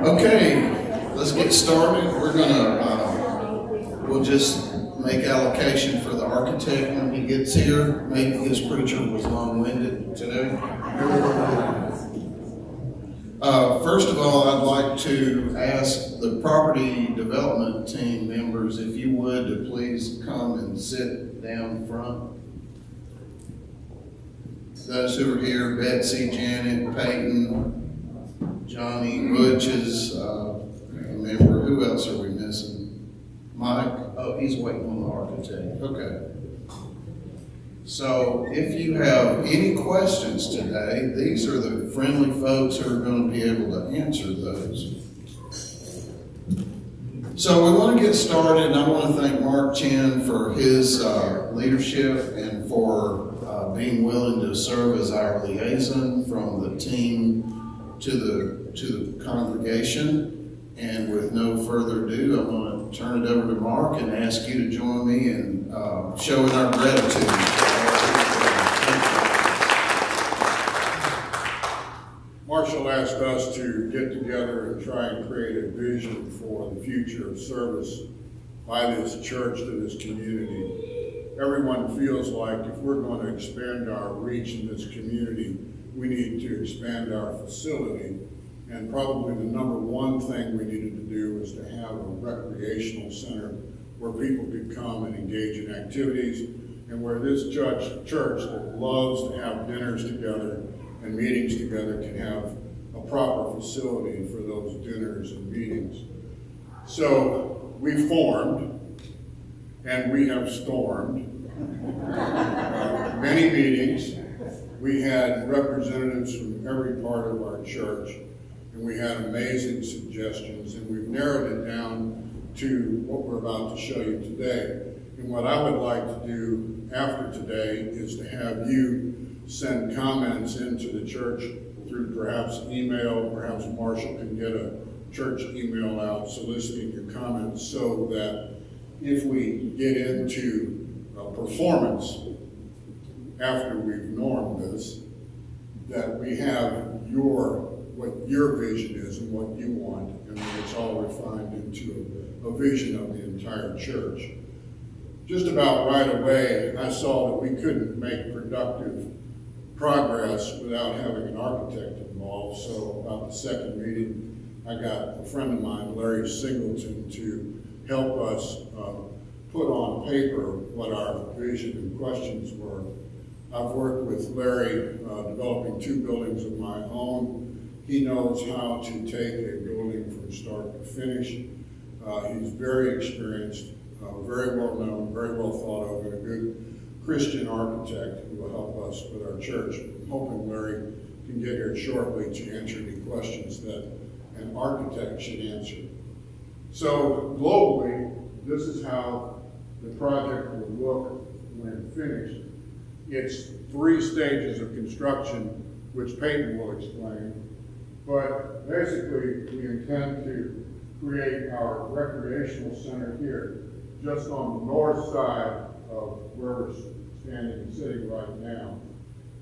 Okay, let's get started. We'll just make allocation for the architect when he gets here. Maybe his preacher was long-winded today. First of all, I'd like to ask the property development team members, if you would, to please come and sit down front. Those who are here, Betsy, Janet, Peyton, Johnny, Butch is a member. Who else are we missing? Mike? Oh, he's waiting on the architect. Okay. So if you have any questions today, these are the friendly folks who are going to be able to answer those. So we want to get started, and I want to thank Mark Chin for his leadership and for being willing to serve as our liaison from the team to the congregation. And with no further ado, I want to turn it over to Mark and ask you to join me in showing our gratitude. Marshall asked us to get together and try and create a vision for the future of service by this church to this community. Everyone feels like if we're going to expand our reach in this community, we need to expand our facility. And probably the number one thing we needed to do was to have a recreational center where people could come and engage in activities, and where this church that loves to have dinners together and meetings together can have a proper facility for those dinners and meetings. So we formed, and we have stormed many meetings. We had representatives from every part of our church, and we had amazing suggestions, and we've narrowed it down to what we're about to show you today. And what I would like to do after today is to have you send comments into the church through perhaps email. Perhaps Marshall can get a church email out soliciting your comments, so that if we get into a performance after we've normed this, that we have what your vision is and what you want, and then it's all refined into a vision of the entire church. Just about right away, I saw that we couldn't make productive progress without having an architect involved. So about the second meeting, I got a friend of mine, Larry Singleton, to help us put on paper what our vision and questions were. I've worked with Larry developing 2 buildings of my own. He knows how to take a building from start to finish. He's very experienced, very well known, very well thought of, and a good Christian architect who will help us with our church. I'm hoping Larry can get here shortly to answer any questions that an architect should answer. So globally, this is how the project would look when finished. It's 3 stages of construction, which Peyton will explain. But basically, we intend to create our recreational center here, just on the north side of where we're standing and sitting right now.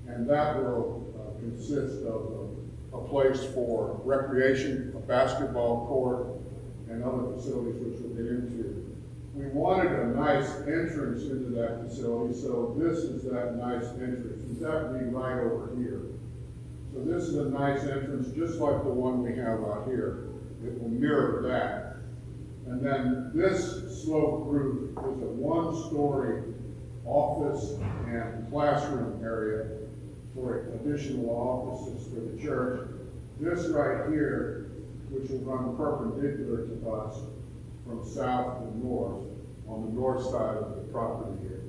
And that will consist of a place for recreation, a basketball court, and other facilities which we'll get into. We wanted a nice entrance into that facility, so this is that nice entrance. That would be right over here. So this is a nice entrance, just like the one we have out here. It will mirror that. And then this sloped roof is a 1-story office and classroom area for additional offices for the church. This right here, which will run perpendicular to us from south to north, on the north side of the property here.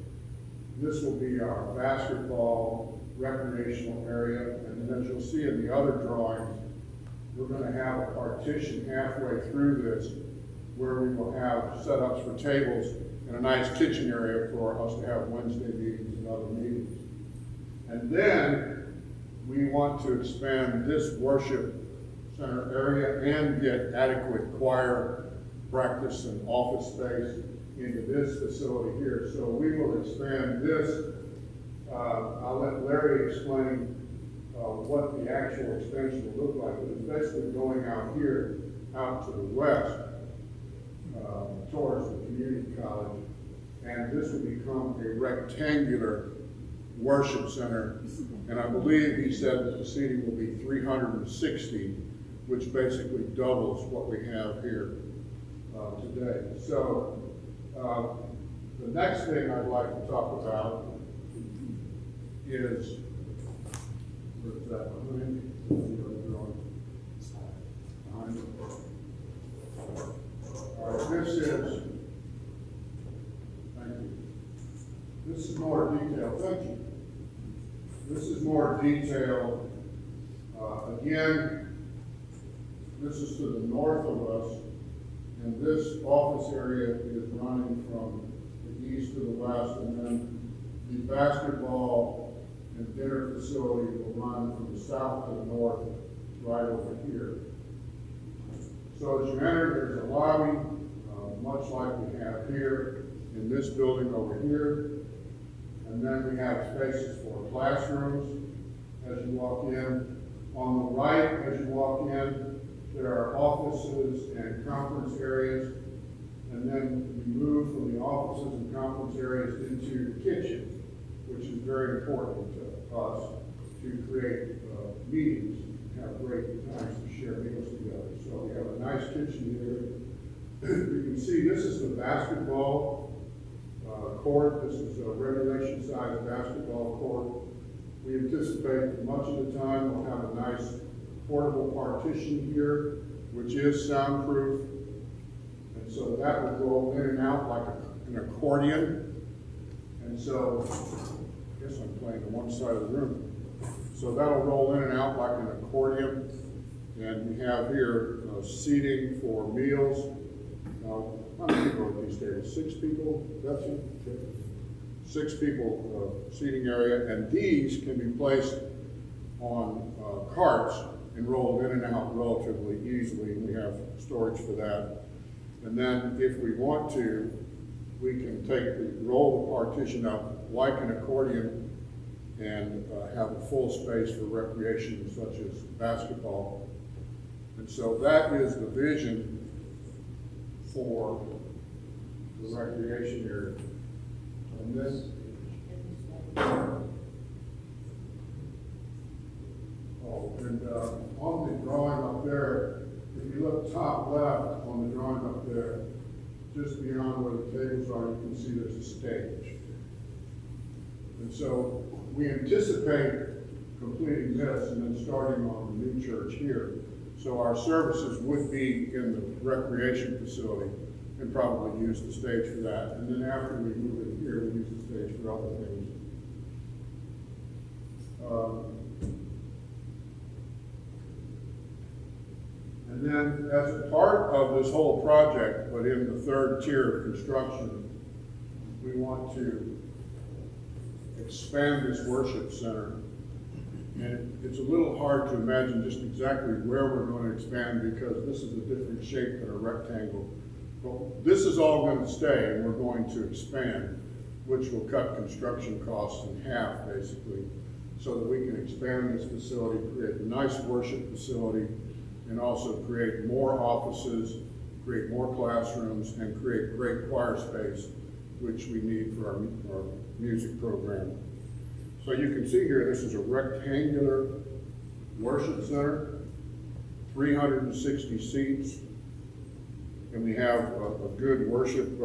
This will be our basketball recreational area, and then as you'll see in the other drawings, we're going to have a partition halfway through this where we will have setups for tables and a nice kitchen area for us to have Wednesday meetings and other meetings. And then we want to expand this worship center area and get adequate choir practice and office space into this facility here. So we will expand this I'll let Larry explain what the actual extension will look like. But it's basically going out here, out to the west, towards the community college. And this will become a rectangular worship center. And I believe he said that the seating will be 360, which basically doubles what we have here today. So the next thing I'd like to talk about is, where's that one? All right, this is, thank you. This is more detail. Thank you. This is more detail. Again, this is to the north of us, and this office area is running from the east to the west, and then the basketball and dinner facility will run from the south to the north, right over here. So as you enter, there's a lobby, much like we have here in this building over here. And then we have spaces for classrooms as you walk in. On the right, as you walk in, there are offices and conference areas. And then we move from the offices and conference areas into the kitchen, which is very important to us to create meetings, have great times to share meals together. So we have a nice kitchen here. You can see this is the basketball court. This is a regulation-sized basketball court. We anticipate that much of the time we'll have a nice portable partition here, which is soundproof. And so that will roll in and out like an accordion. And so, I guess I'm playing on one side of the room. So that'll roll in and out like an accordion. And we have here seating for meals. How many people are these days? 6 people? That's it? 6 people seating area. And these can be placed on carts and rolled in and out relatively easily. And we have storage for that. And then if we want to, we can roll the partition up like an accordion and have a full space for recreation such as basketball. And so that is the vision for the recreation area. And this, on the drawing up there, if you look top left on the drawing up there, just beyond where the tables are, you can see there's a stage. And so we anticipate completing this and then starting on the new church here. So our services would be in the recreation facility and probably use the stage for that. And then after we move in here, we use the stage for other things. And then as a part of this whole project, but in the third tier of construction, we want to expand this worship center. And it's a little hard to imagine just exactly where we're going to expand because this is a different shape than a rectangle. But this is all going to stay and we're going to expand, which will cut construction costs in half basically, so that we can expand this facility, create a nice worship facility, and also create more offices, create more classrooms, and create great choir space, which we need for our music program. So you can see here, this is a rectangular worship center, 360 seats, and we have a good worship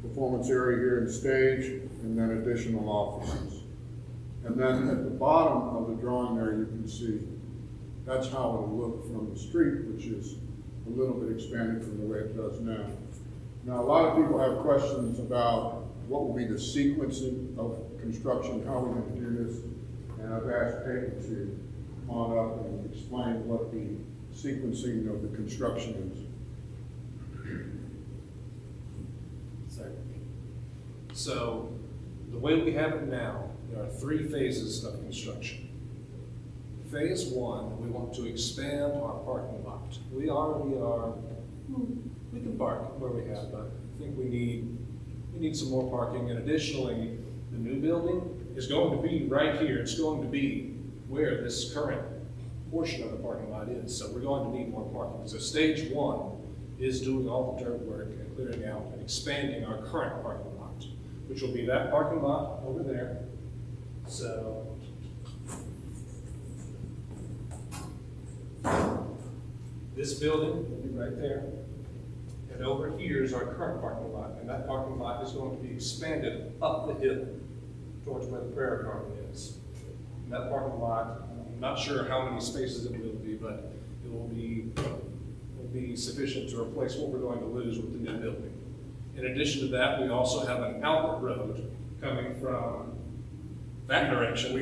performance area here and stage, and then additional offices. And then at the bottom of the drawing there, you can see that's how it'll look from the street, which is a little bit expanded from the way it does now. Now, a lot of people have questions about what will be the sequencing of construction, how we're going to do this, and I've asked Peyton to come on up and explain what the sequencing of the construction is. So, the way we have it now, there are 3 phases of construction. Phase 1, we want to expand our parking lot. We can park where we have, but I think we need some more parking, and additionally, the new building is going to be right here. It's going to be where this current portion of the parking lot is. So we're going to need more parking. So stage one is doing all the dirt work and clearing out and expanding our current parking lot, which will be that parking lot over there. So this building will be right there. And over here is our current parking lot. And that parking lot is going to be expanded up the hill towards where the prayer garden is. And that parking lot, I'm not sure how many spaces it will be, but it will be sufficient to replace what we're going to lose with the new building. In addition to that, we also have an outlet road coming from that direction.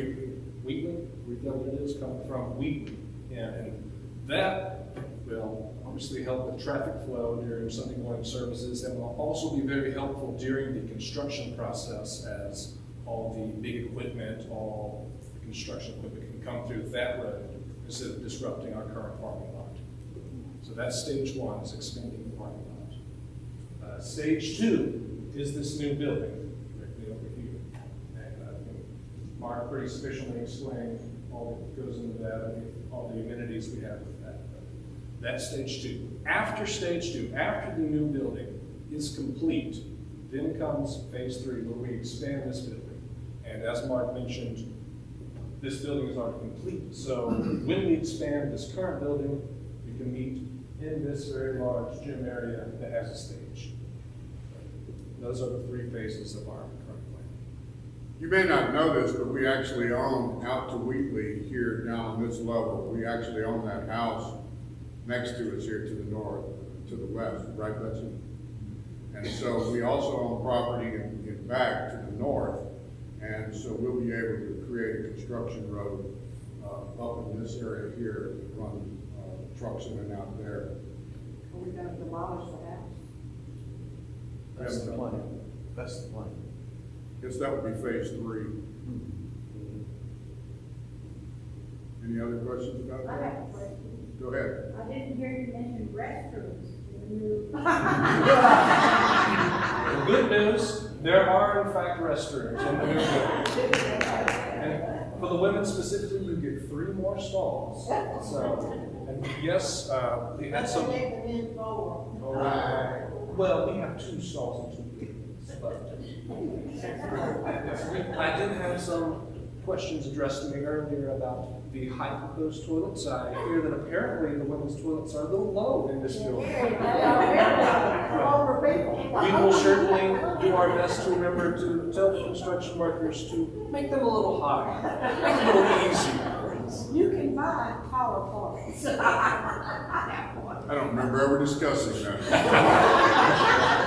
Wheaton? Is that what it is? Coming from Wheaton. And that will obviously help with traffic flow during Sunday morning services, and will also be very helpful during the construction process, as all the big equipment, all the construction equipment can come through that road instead of disrupting our current parking lot. So that's stage one, is expanding the parking lot. Stage two is this new building directly over here. And Mark pretty sufficiently explained all that goes into that, and all the amenities we have with that. That's stage two. After stage two, after the new building is complete, then comes phase three, where we expand this building. And as Mark mentioned, this building is already complete. So when we expand this current building, we can meet in this very large gym area that has a stage. Those are the three phases of our current plan. You may not know this, but we actually own out to Wheatley here down on this level. We actually own that house next to us here to the north, to the west, right, Betsy? And so we also own property in back to the north. And so we'll be able to create a construction road up in this area here, run trucks in and out there. Are we going to demolish the house? That's the plan. That's the plan. Guess that would be phase three. Any other questions about I that? have a question. Go ahead. I didn't hear you mention restrooms in the new. The good news, there are in fact restrooms in the new building. And for the women specifically, you get 3 more stalls. So, and yes, we had some. Well, we have 2 stalls and 2 buildings, but I did have some questions addressed to me earlier about the height of those toilets. I hear that apparently the women's toilets are a little low in this building. We will certainly do our best to remember to tell the construction workers to make them a little high, make it a little easier. You can buy taller toilets. I don't remember ever discussing that.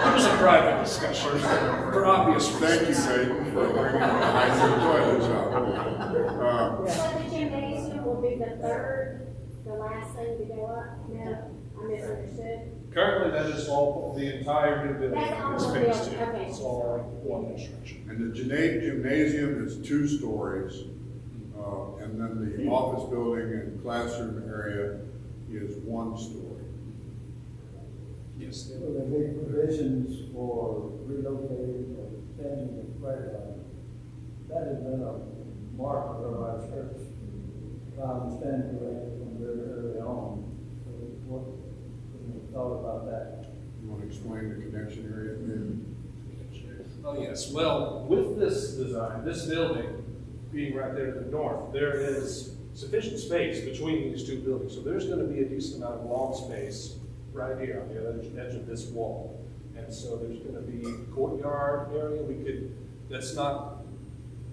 It was a private discussion for obvious Thank you, reasons. Kate, for bringing the height of the toilets up. So the gymnasium will be the last thing to go up? No, I misunderstood. Currently, that is all, the entire new building That's all is the phase building, 2. okay. It's all one construction. And the gymnasium is 2 stories, and then the office building and classroom area is 1 story. Yes. Will there be provisions for relocating or expanding the playground? That has been a mark of our church, if I understand correctly, from very early on. So what you thought about that? You want to explain the connection area? Oh, yes. Well, with this design, this building being right there to the north, there is sufficient space between these 2 buildings. So there's going to be a decent amount of lawn space right here on the other edge of this wall. And so there's going to be a courtyard area. That's not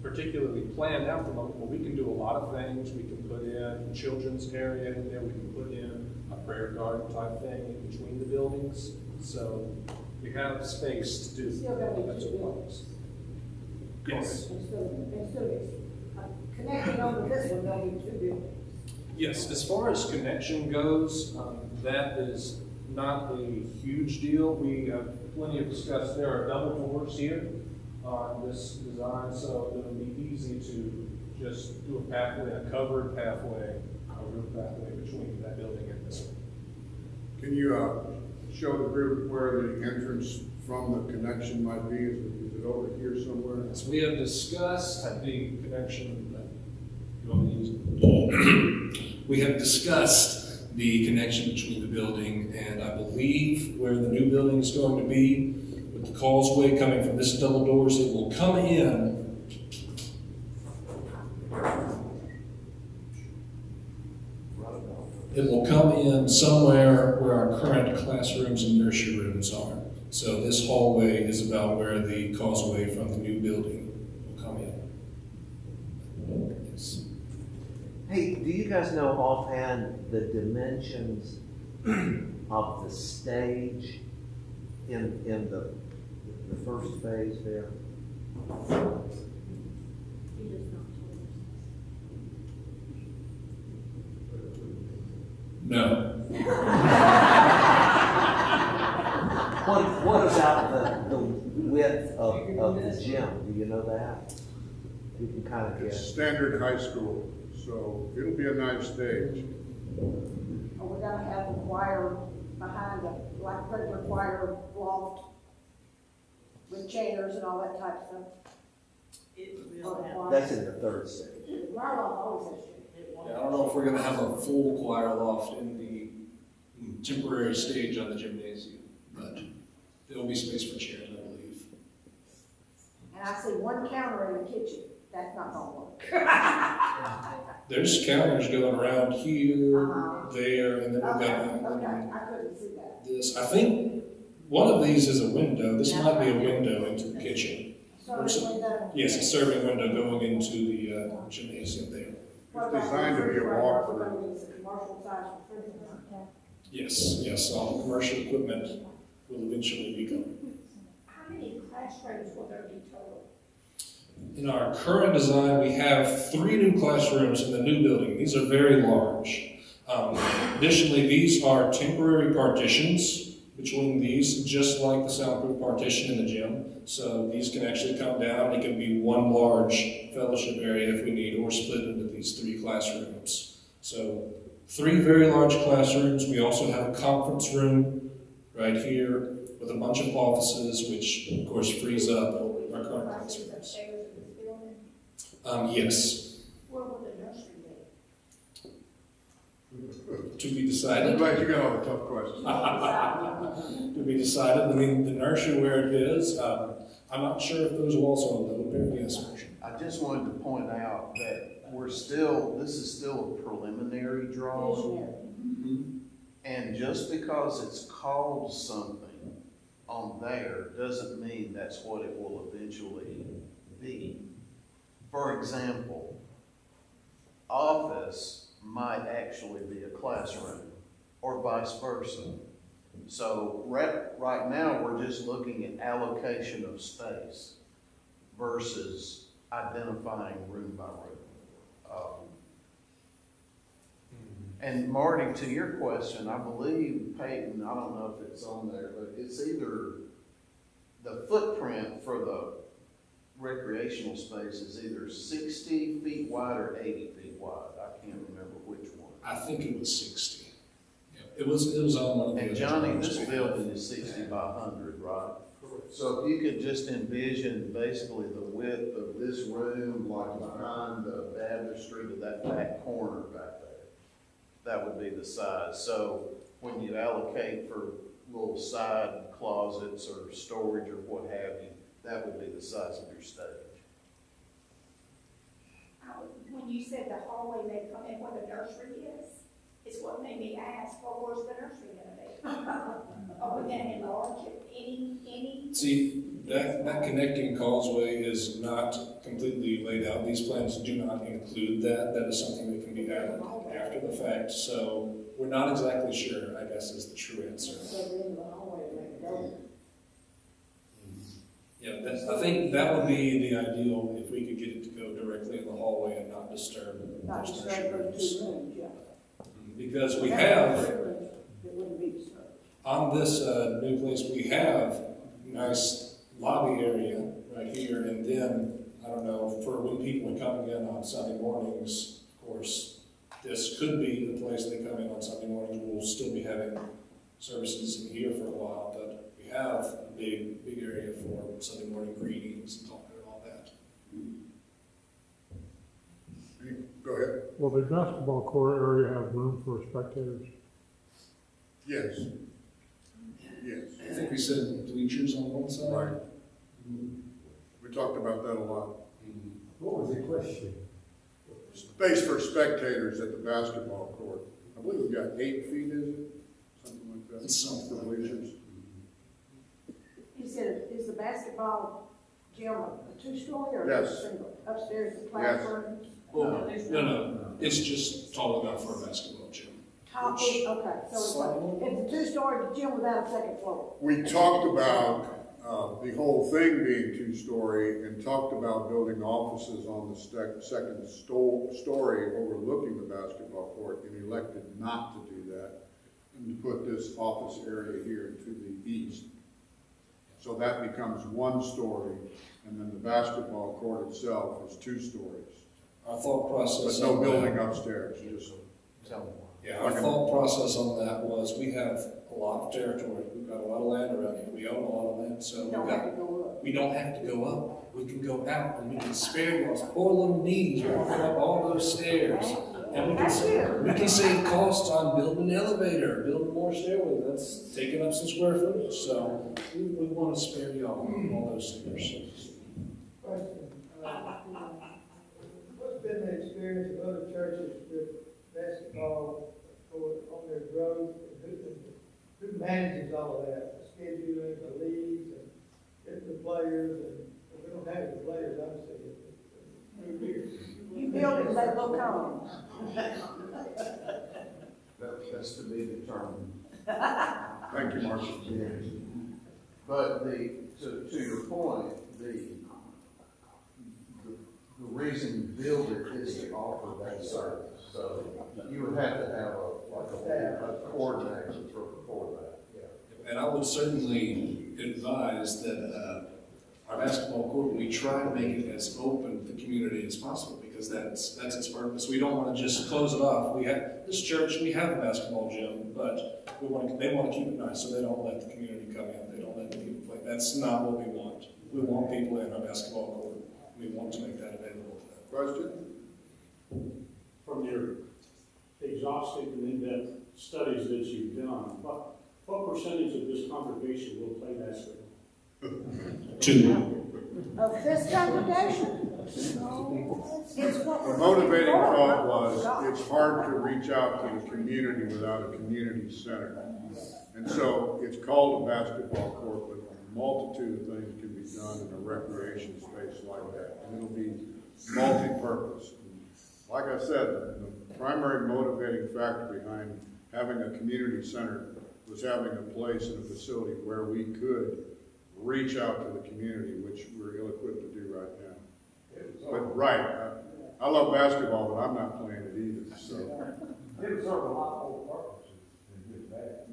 particularly planned out at the moment, but we can do a lot of things. We can put in a children's area in there. We can put in a prayer garden type thing in between the buildings. So we have space to do. Still got to be 2 buildings. Yes. Instead of connecting over this one, there'll be 2 buildings. Yes, as far as connection goes, that is not a huge deal. We have plenty of discussed. There are double doors here on this design, so it'll be easy to just do a pathway, a covered pathway, a roof pathway between that building and this one. Can you show the group where the entrance from the connection might be? Is it it over here somewhere? As we have discussed the connection, you want me to use it? We have discussed the connection between the building, and I believe where the new building is going to be, with the causeway coming from this double doors, it will come in. It will come in somewhere where our current classrooms and nursery rooms are. So this hallway is about where the causeway from the new building will come in. Yes. Hey, do you guys know offhand the dimensions of the stage in the first phase there? No. What about the width of the gym? Do you know that? You can kind of It's guess. standard high school, so it'll be a nice stage. Are we gonna have the choir behind it, like regular choir loft with chairs and all that type of stuff? That's in the third stage. Choir loft always has chairs. Yeah, I don't know if we're gonna have a full choir loft in the temporary stage on the gymnasium, but there will be space for chairs, I believe. And I see one counter in the kitchen. That's not gonna work. There's counters going around here, there, and then we've Okay, got okay, I couldn't see that. this. I think one of these is a window. This might be a window into the kitchen. Serving window. Yes, a serving window going into the gymnasium there. What It's about designed to be a refrigerator? walk-through. We're gonna use a commercial size refrigerator. Yes, all the commercial equipment will eventually be going. How many classrooms will there be total? In our current design, we have 3 new classrooms in the new building. These are very large. Additionally, these are temporary partitions between these, just like the soundproof partition in the gym. So these can actually come down. It can be one large fellowship area if we need, or split into these 3 classrooms. So 3 very large classrooms. We also have a conference room right here with a bunch of offices, which of course frees up our current classrooms. Upstairs in this building? Yes, Where will the nursery be? to be I'm decided. glad you got all the tough questions. To be decided. I mean, the nursery where it is, I'm not sure if those walls are on the previous version. I just wanted to point out that this is still a preliminary drawing. And just because it's called something on there doesn't mean that's what it will eventually be. For example, office might actually be a classroom or vice versa. So right now, we're just looking at allocation of space versus identifying room by room. And Marty, to your question, I believe Peyton, I don't know if it's on there, but it's either the footprint for the recreational space is either 60 feet wide or 80 feet wide. I can't remember which one. I think it was 60. Yeah, it was on one of the And other Johnny, drawings this we have. building is 60 by 100, right? So if you could just envision basically the width of this room, like behind the baptistry to that back corner back there, that would be the size. So when you allocate for little side closets or storage or what have you, that would be the size of your stage. When you said the hallway may come in where the nursery is what made me ask, well, where's the nursery gonna be? Are we gonna enlarge it any? See, that connecting causeway is not completely laid out. These plans do not include that. That is something that can be added after the fact. So we're not exactly sure, I guess, is the true answer. So the end of the hallway to make it go. Yeah, I think that would be the ideal if we could get it to go directly in the hallway and not disturb Not those disturbed nursery for the 2 rooms. rooms, yeah. Because we That's have, the 2 rooms that wouldn't be disturbed. on this new place, we have nice lobby area right here, and then, I don't know, for when people are coming in on Sunday mornings, of course, this could be the place they come in on Sunday mornings. We'll still be having services in here for a while, but we have a big area for Sunday morning greetings and talking and all that. Go ahead. Will the basketball court area have room for spectators? Yes. Yes. I think we said bleachers on one side. Right. We talked about that a lot. What was the question? Space for spectators at the basketball court. I believe we've got 8 feet, is it? Something like that. It's something. For bleachers. He said, is the basketball gym a two-story or Yes. just single? Upstairs, the classroom? Well, no, it's just tall enough for a basketball gym. Top, okay, so it's a two-story gym without a second floor. We talked about the whole thing being 2-story and talked about building offices on the second story overlooking the basketball court, and elected not to do that and to put this office area here to the east. So that becomes 1 story, and then the basketball court itself is 2 stories. Our thought process. But no on that- building upstairs, just. Yeah, our thought process on that was we have a lot of territory. We've got a lot of land around here. We own a lot of land, so You don't have to go up. we don't have to go up. We can go out and we can spare those poor little knees walking up all those stairs. And we can save costs on building an elevator, building more stairways. That's taking up some square footage. So we want to spare y'all all those stairs. Question. What's been the experience of other churches with basketball court on their growth? Who manages all of that? The scheduling, the leagues, and getting the players, and we don't have any players, obviously. You build it, they will come. That's to be determined. Thank you, Mark. But to your point, the reason to build it is to offer that service. So you would have to have a coordinator for that. Yeah. And I would certainly advise that our basketball court, we try to make it as open to the community as possible, because that's its purpose. We don't want to just close it off. We have this church, we have a basketball gym, but they want to keep it nice, so they don't let the community come in. They don't let the people play. That's not what we want. We want people in our basketball court. We want to make that available to them. Question? From your exhaustive and in-depth studies that you've done, what percentage of this congregation will play basketball? 2. Of this congregation? It's what The we're motivating looking for. thought was, it's hard to reach out to the community without a community center. And so it's called a basketball court, but a multitude of things can be done in a recreation space like that. And it'll be multi-purpose. Like I said, the primary motivating factor behind having a community center was having a place and a facility where we could reach out to the community, which we're ill-equipped to do right now. But right, I love basketball, but I'm not playing it either, so. It would serve a lot more purposes than just that. I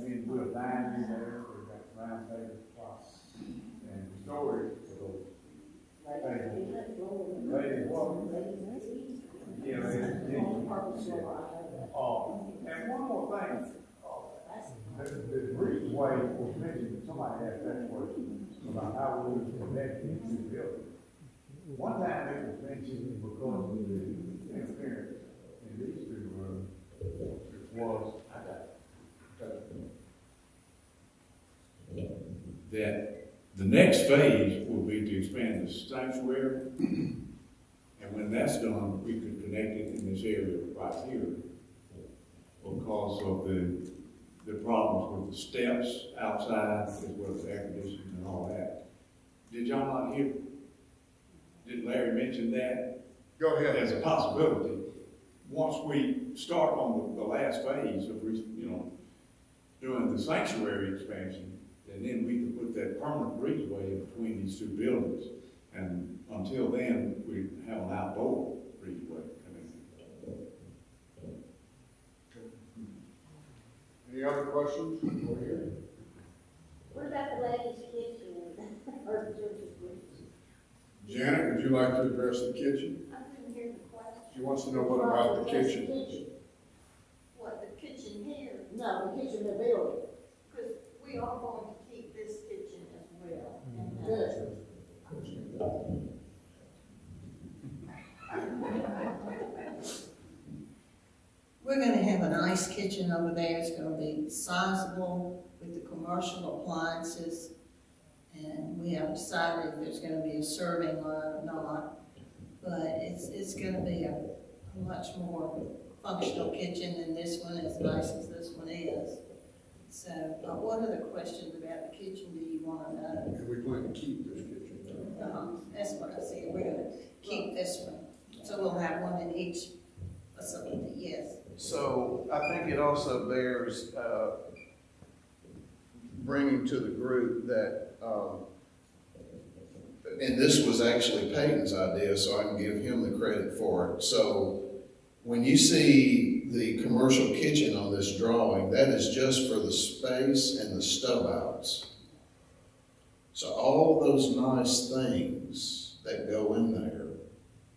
mean, we have dining in there, we've got round table spots, and storage for those. Ladies, what? Yeah, ladies. And one more thing. The breezeway was mentioned, somebody asked that question about how we would connect into the building. One time it was mentioned because of the interference in these 2 rooms was, that the next phase will be to expand the sanctuary, and when that's done, we could connect it in this area right here because of the problems with the steps outside as well as air conditioning and all that. Did y'all not hear? Did Larry mention that? Go ahead. As a possibility. Once we start on the last phase of, doing the sanctuary expansion, and then we can put that permanent breezeway in between these 2 buildings. And until then, we have an outdoor breezeway coming in. Any other questions? What about the ladies' kitchen or the children's kitchen? Janet, would you like to address the kitchen? I couldn't hear the question. She wants to know what about the kitchen. What, the kitchen here? No, the kitchen they're building. Because we are going to keep Good. We're gonna have a nice kitchen over there. It's gonna be sizable with the commercial appliances. And we haven't decided if there's gonna be a serving line or not. But it's gonna be a much more functional kitchen than this one, as nice as this one is. So, what other questions about the kitchen do you wanna know? And we plan to keep this kitchen. That's what I said. We're gonna keep this one. So we'll have one in each facility, yes. So I think it also bears bringing to the group that, and this was actually Peyton's idea, so I can give him the credit for it. So when you see the commercial kitchen on this drawing, that is just for the space and the stub outs. So all those nice things that go in there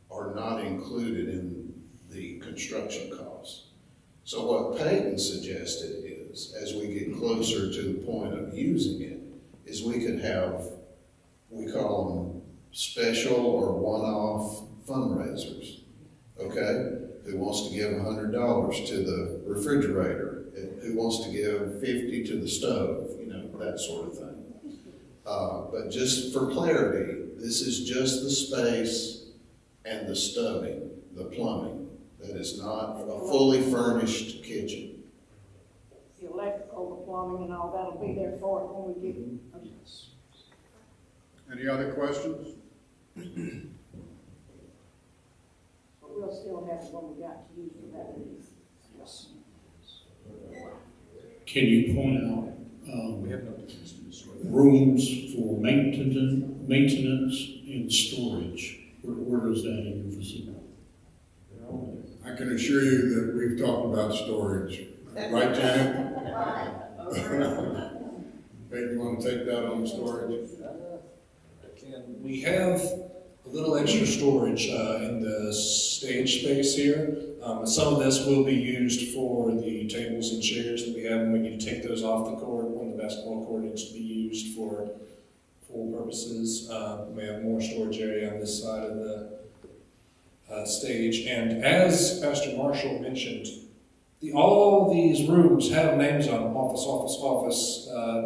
are not included in the construction costs. So what Peyton suggested is, as we get closer to the point of using it, is we could have, we call them special or one-off fundraisers, okay? Who wants to give $100 to the refrigerator? Who wants to give 50 to the stove? You know, that sort of thing. But just for clarity, this is just the space and the stubbing, the plumbing. That is not a fully furnished kitchen. The electrical, the plumbing and all that'll be there for it when we get. Any other questions? But we'll still have the one we got to use for that. Yes. Can you point out, rooms for maintenance and storage? Where is that in your facility? I can assure you that we've talked about storage. Right, Janet? Hey, you want to take that on the storage? We have a little extra storage in the stage space here. Some of this will be used for the tables and chairs that we have, and we need to take those off the court when the basketball court needs to be used for purposes. We have more storage area on this side of the stage. And as Pastor Marshall mentioned, all these rooms have names on them: office,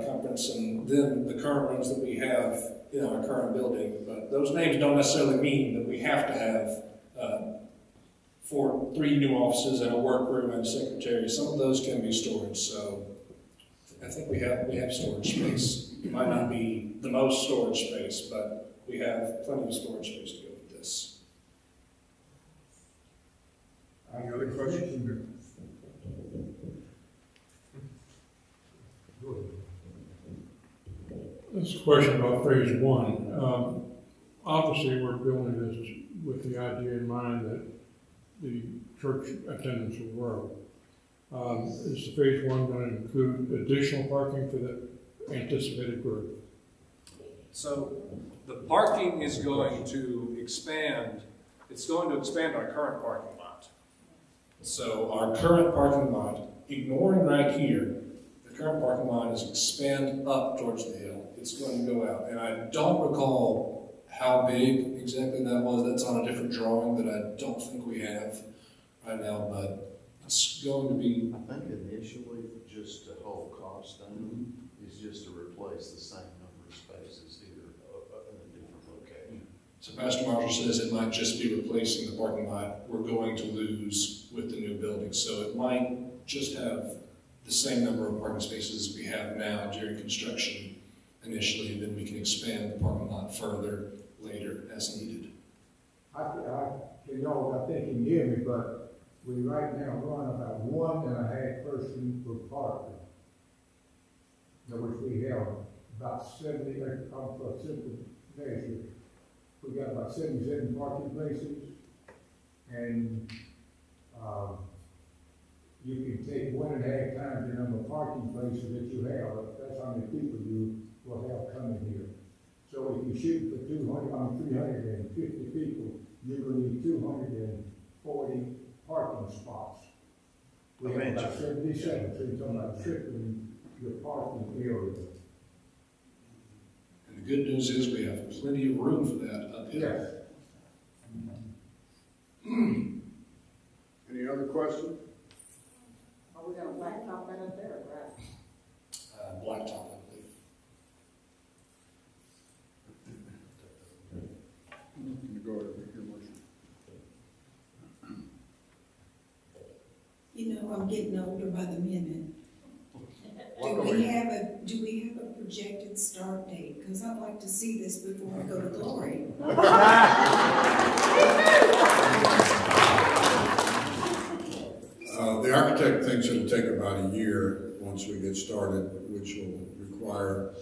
conference, and then the current rooms that we have in our current building. But those names don't necessarily mean that we have to have 3 new offices and a workroom and a secretary. Some of those can be storage. So I think we have storage space. It might not be the most storage space, but we have plenty of storage space to go with this. Any other questions? This is a question about phase one. Obviously, we're building this with the idea in mind that the church attendance will grow. Is phase one going to include additional parking for the anticipated growth? So the parking is going to expand. It's going to expand our current parking lot. So our current parking lot, ignoring right here, the current parking lot is expand up towards the hill. It's going to go out. And I don't recall how big exactly that was. That's on a different drawing that I don't think we have right now, but it's going to be. I think initially, just to hold costs down, is just to replace the same number of spaces here in a different location. So Pastor Marshall says it might just be replacing the parking lot we're going to lose with the new building. So it might just have the same number of parking spaces as we have now during construction initially, and then we can expand the parking lot further later as needed. I think you can hear me, but we right now run about 1.5 person per parking. In which we have about 70, for simple measure, we got about 77 parking places, and you can take 1.5 times the number of parking places that you have. That's how many people you will have coming here. So if you shoot for 350 people, you're going to need 240 parking spots. We have about 77, so you're talking about tripling your parking area. And good news is we have plenty of room for that uphill. Yes. Any other questions? Are we gonna blacktop that up there, right? Blacktop, I believe. You go ahead with your motion. You know, I'm getting older by the minute. Do we have a projected start date? Because I'd like to see this before I go to glory. The architect thinks it'll take about a year once we get started, which will require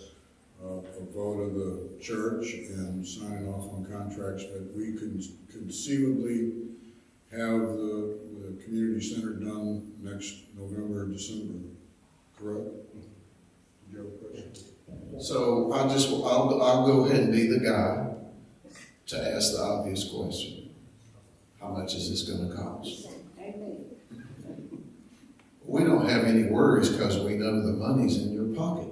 a vote of the church and signing off on contracts, but we could conceivably have the community center done next November or December, correct? Did you have a question? So I'll go ahead and be the guy to ask the obvious question. How much is this gonna cost? Amen. We don't have any worries because we know the money's in your pocket.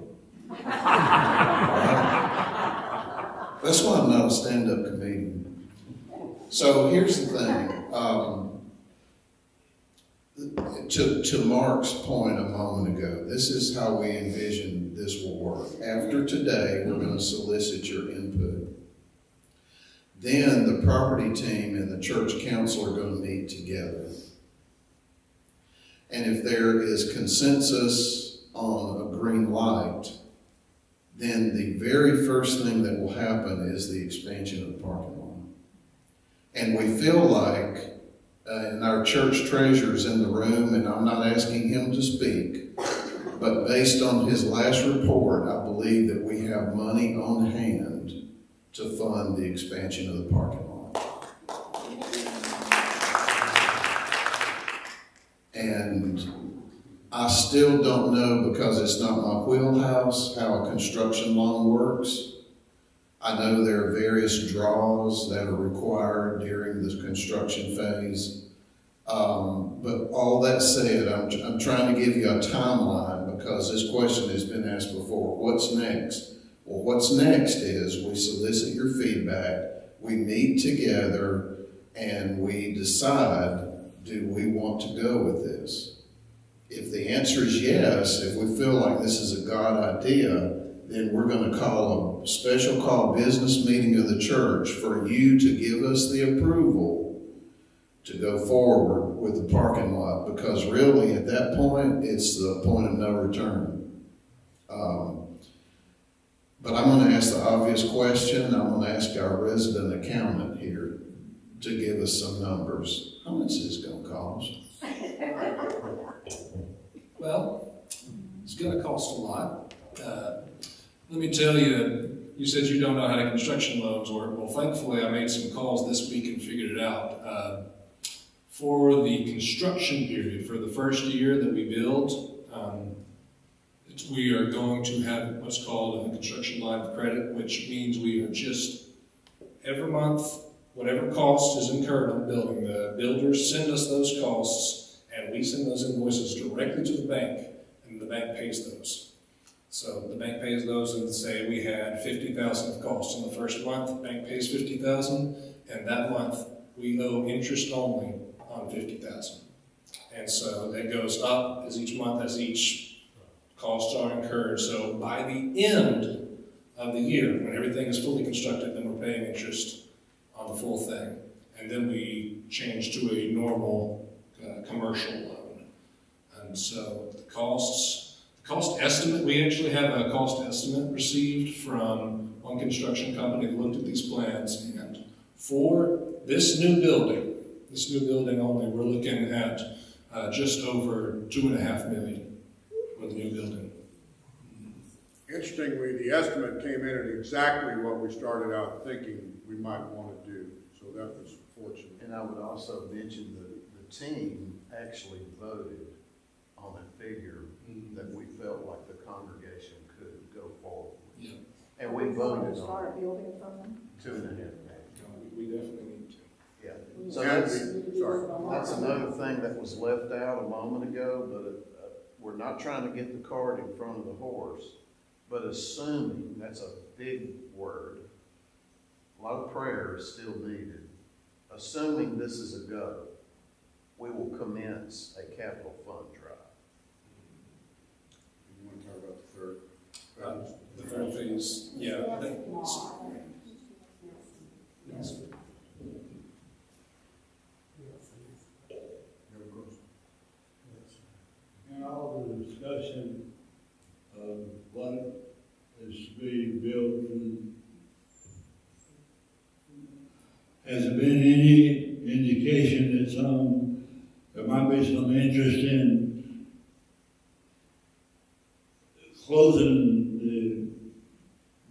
That's why I'm not a stand-up comedian. So here's the thing. To Mark's point a moment ago, this is how we envision this will work. After today, we're going to solicit your input. Then the property team and the church council are going to meet together. And if there is consensus on a green light, then the very first thing that will happen is the expansion of the parking lot. And we feel like, and our church treasurer's in the room, and I'm not asking him to speak, but based on his last report, I believe that we have money on hand to fund the expansion of the parking lot. And I still don't know, because it's not my wheelhouse, how a construction loan works. I know there are various draws that are required during the construction phase. But all that said, I'm trying to give you a timeline, because this question has been asked before. What's next? Well, what's next is we solicit your feedback, we meet together, and we decide, do we want to go with this? If the answer is yes, if we feel like this is a God idea, then we're going to call a special call business meeting of the church for you to give us the approval to go forward with the parking lot, because really at that point, it's the point of no return. But I'm going to ask the obvious question. I'm going to ask our resident accountant here to give us some numbers. How much is this going to cost? Well, it's going to cost a lot. Let me tell you, you said you don't know how construction loans work. Well, thankfully, I made some calls this week and figured it out. For the construction period, for the first year that we build, we are going to have what's called a construction line of credit, which means we are just, every month, whatever cost is incurred on building, the builders send us those costs, and we send those invoices directly to the bank, and the bank pays those. So the bank pays those, and say we had $50,000 of costs in the first month, the bank pays $50,000, and that month we owe interest only on $50,000. And so that goes up as each month, as each costs are incurred. So by the end of the year, when everything is fully constructed, then we're paying interest on the full thing. And then we change to a normal commercial loan. And so the cost estimate, we actually have a cost estimate received from one construction company that looked at these plans, and for this new building only, we're looking at just over $2.5 million for the new building. Interestingly, the estimate came in at exactly what we started out thinking we might want to do, so that was fortunate. And I would also mention that the team actually voted on a figure that we felt like the congregation could go forward with. Yeah. And we voted on Start building from them. $2.5 million. We definitely need to. Yeah. So that's another thing that was left out a moment ago, but we're not trying to get the cart in front of the horse, But assuming, that's a big word, a lot of prayer is still needed. Assuming this is a go, we will commence a capital fund drive. You want to talk about the third? The third phase, yeah. Yes. And all the discussion of what is to be built, and has there been any indication that there might be some interest in closing the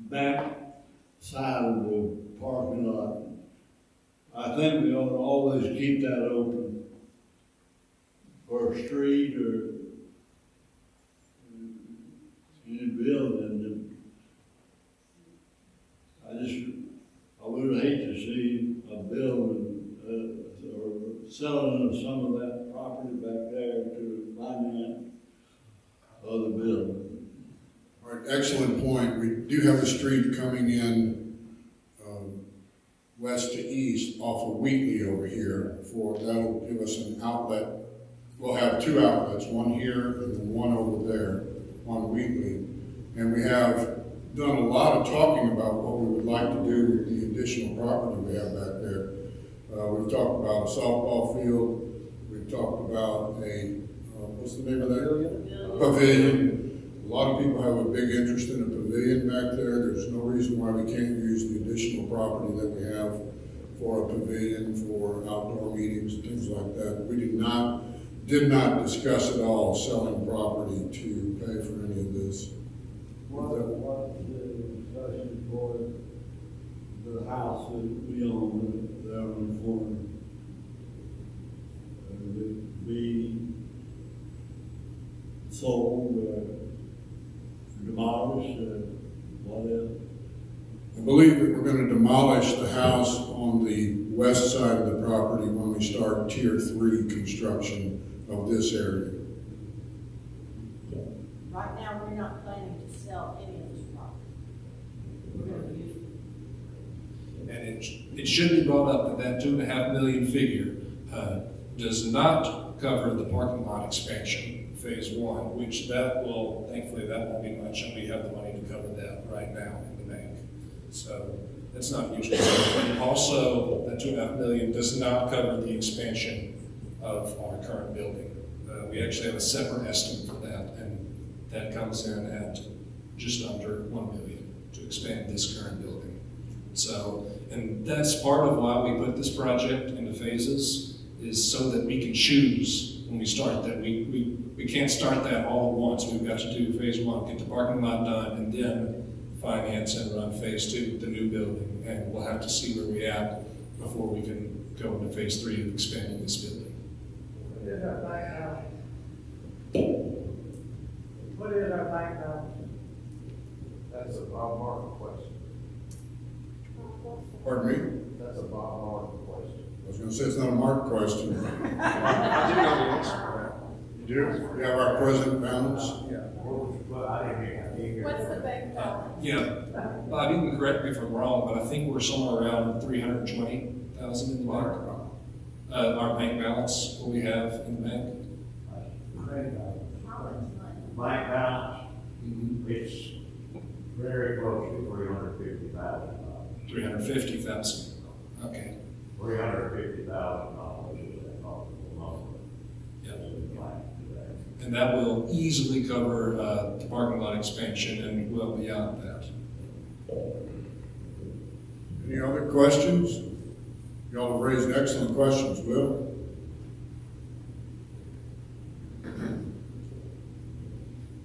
back side of the parking lot? I think we ought to always keep that open for a street or any building. I would hate to see a building or selling of some of that property back there to finance other building. All right, excellent point. We do have a street coming in west to east off of Wheatley over here. That'll give us an outlet. We'll have two outlets, one here and then one over there on Wheatley. And we have done a lot of talking about what we would like to do with the additional property we have back there. We've talked about a softball field. We've talked about what's the name of that? Pavilion. A lot of people have a big interest in a pavilion back there. There's no reason why we can't use the additional property that we have for a pavilion, for outdoor meetings, and things like that. We did not discuss at all selling property to pay for any of this. What is the discussion for the house that we own there on the corner? Would it be sold or demolished or whatever? I believe that we're going to demolish the house on the west side of the property when we start Tier 3 construction of this area. Right now, we're not planning to sell any of this property. We're gonna use it. And it should be brought up that 2.5 million figure does not cover the parking lot expansion, phase 1, which thankfully that won't be much, and we have the money to cover that right now in the bank. So that's not usually. Also, that 2.5 million does not cover the expansion of our current building. We actually have a separate estimate for that, and that comes in at just under 1 million to expand this current building. So, and that's part of why we put this project into phases, is so that we can choose when we start that. We can't start that all at once. We've got to do phase 1, get the parking lot done, and then finance and run phase 2, the new building. And we'll have to see where we're at before we can go into phase 3 of expanding this building. What is our bank balance? What is our bank balance? That's a Bob Martin question. Pardon me? That's a Bob Martin question. I was going to say it's not a Mark question. I do know the answer to that. You do? We have our present balance? What's the bank balance? Yeah, Bob, you can correct me if I'm wrong, but I think we're somewhere around 320,000 in the bank. Our bank balance, what we have in the bank. Bank balance, it's very close to $350,000. 350,000. Okay. $350,000 is that possible number. Yep. And that will easily cover the parking lot expansion and well beyond that. Any other questions? Y'all have raised excellent questions, Will.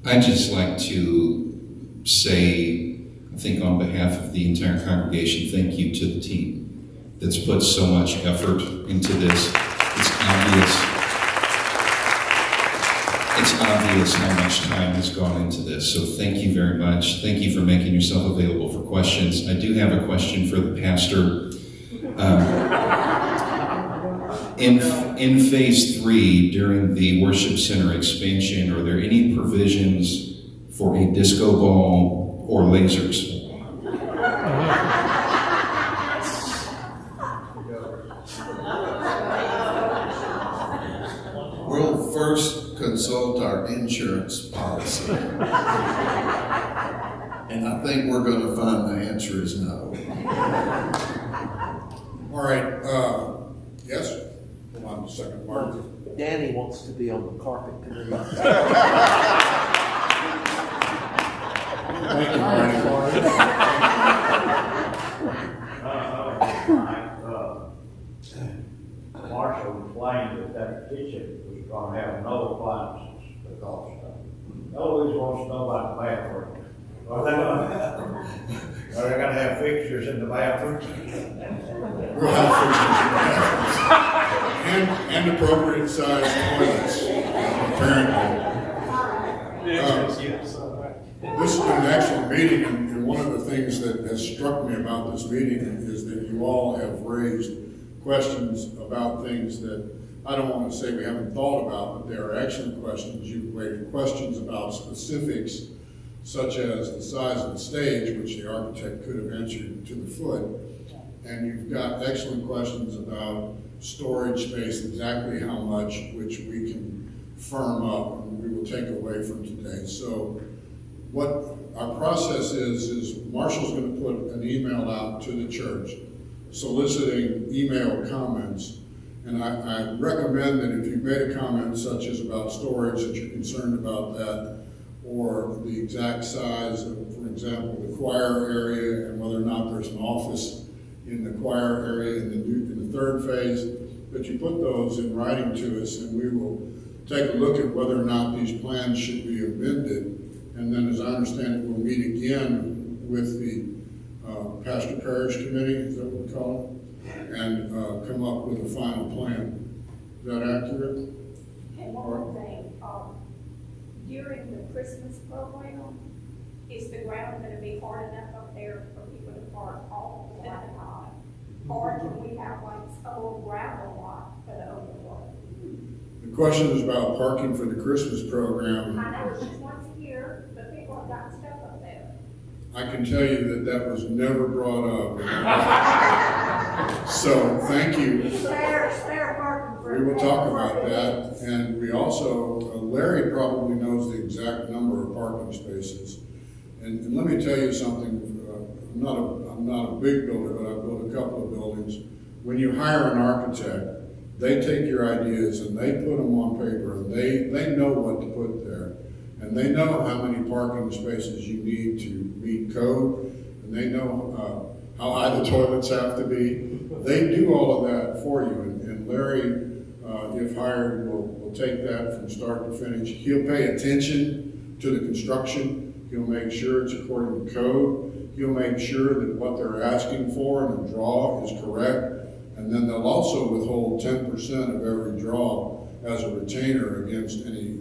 I'd just like to say, I think on behalf of the entire congregation, thank you to the team that's put so much effort into this. It's obvious how much time has gone into this, so thank you very much. Thank you for making yourself available for questions. I do have a question for the pastor. In phase 3, during the worship center expansion, are there any provisions for a disco ball or lasers. We'll first consult our insurance policy. And I think we're going to find the answer is no. All right, yes? Hold on a second, Mark. Danny wants to be on the carpet committee. Thank you, Marty. Marshall explained that kitchen was gonna have no appliances because Eloise wants to know about the bathroom. Are they gonna have fixtures in the bathroom? We'll have fixtures in the bathrooms. And appropriate sized toilets, apparently. This has been an excellent meeting, and one of the things that has struck me about this meeting is that you all have raised questions about things that I don't want to say we haven't thought about, but they are excellent questions. You've raised questions about specifics, such as the size of the stage, which the architect could have answered to the foot. And you've got excellent questions about storage space, exactly how much, which we can firm up and we will take away from today. So what our process is Marshall's going to put an email out to the church soliciting email comments. And I recommend that if you've made a comment such as about storage, that you're concerned about that, or the exact size of, for example, the choir area and whether or not there's an office in the choir area in the third phase, that you put those in writing to us, and we will take a look at whether or not these plans should be amended. And then, as I understand it, we'll meet again with the Pastor Parish Committee, is that what we call it, and come up with a final plan. Is that accurate? And one more thing, during the Christmas program, is the ground gonna be hard enough up there for people to park all the time? Or can we have like a little gravel lot for the overflow? The question is about parking for the Christmas program. I know it's just once a year, but people have got stuff up there. I can tell you that was never brought up. So, thank you. Spare parking for. We will talk about that, and we also, Larry probably knows the exact number of parking spaces. And let me tell you something, I'm not a big builder, but I've built a couple of buildings. When you hire an architect, they take your ideas and they put them on paper, and they know what to put there. And they know how many parking spaces you need to meet code, and they know how high the toilets have to be. They do all of that for you, and Larry, if hired, will take that from start to finish. He'll pay attention to the construction. He'll make sure it's according to code. He'll make sure that what they're asking for in a draw is correct. And then they'll also withhold 10% of every draw as a retainer against any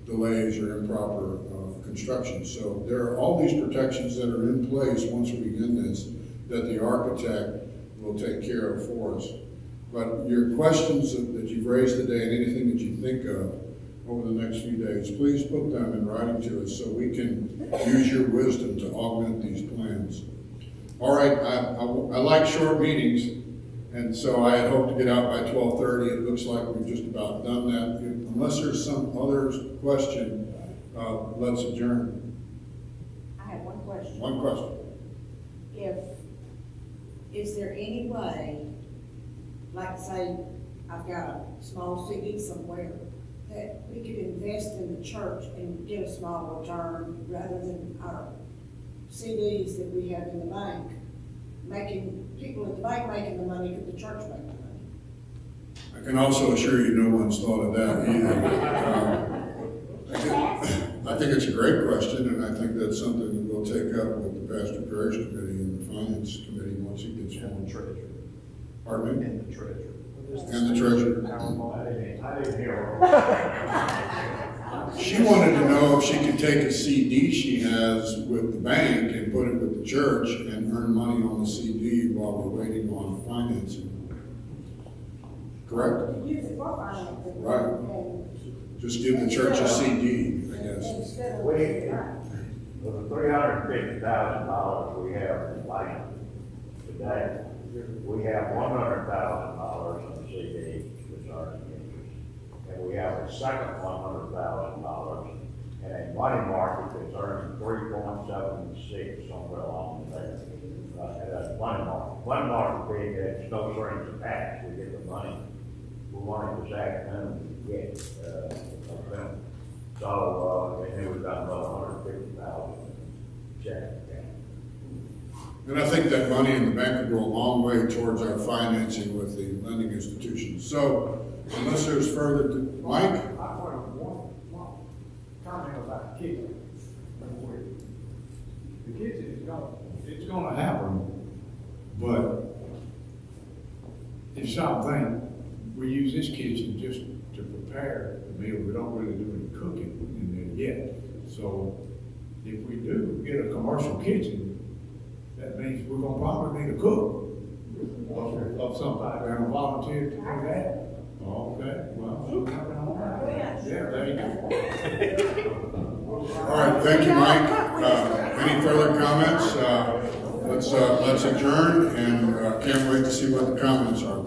delays or improper construction. So there are all these protections that are in place once we begin this that the architect will take care of for us. But your questions that you've raised today and anything that you think of over the next few days, please put them in writing to us so we can use your wisdom to augment these plans. All right, I like short meetings, and so I had hoped to get out by 12:30. It looks like we've just about done that. Unless there's some other question, let's adjourn. I have one question. One question. Is there any way, like say, I've got a small CD somewhere, that we could invest in the church and get a small return rather than our CDs that we have in the bank, making people at the bank making the money, could the church make the money? I can also assure you no one's thought of that either. I think it's a great question, and I think that's something that we'll take up with the Pastor Parish Committee and the Finance Committee once it gets formed. And the treasurer. Pardon me? And the treasurer. And the treasurer. I didn't hear. She wanted to know if she could take a CD she has with the bank and put it with the church and earn money on the CD while we're waiting on financing. Correct? Use it for financing. Right. And Just give the church a CD, I guess. instead of. With the $350,000 we have in land today, we have $100,000 in CD that's earning interest. And we have a second $100,000 in a money market that's earning 3.76 somewhere along there. That's money market. Money market being that it's no strings attached. We get the money. We want it this afternoon to get, so, and then we've got another 150,000 check account. And I think that money in the bank will go a long way towards our financing with the lending institutions. So unless there's further, Mike? I want one comment about the kitchen. The kitchen is It's gonna happen, but it's something, we use this kitchen just to prepare the meal. We don't really do any cooking in there yet. So if we do get a commercial kitchen, that means we're gonna probably need a cook of some type. We're gonna volunteer to do that. Okay, well, yeah, there you go. All right, thank you, Mike. Any further comments? Let's adjourn and can't wait to see what the comments are.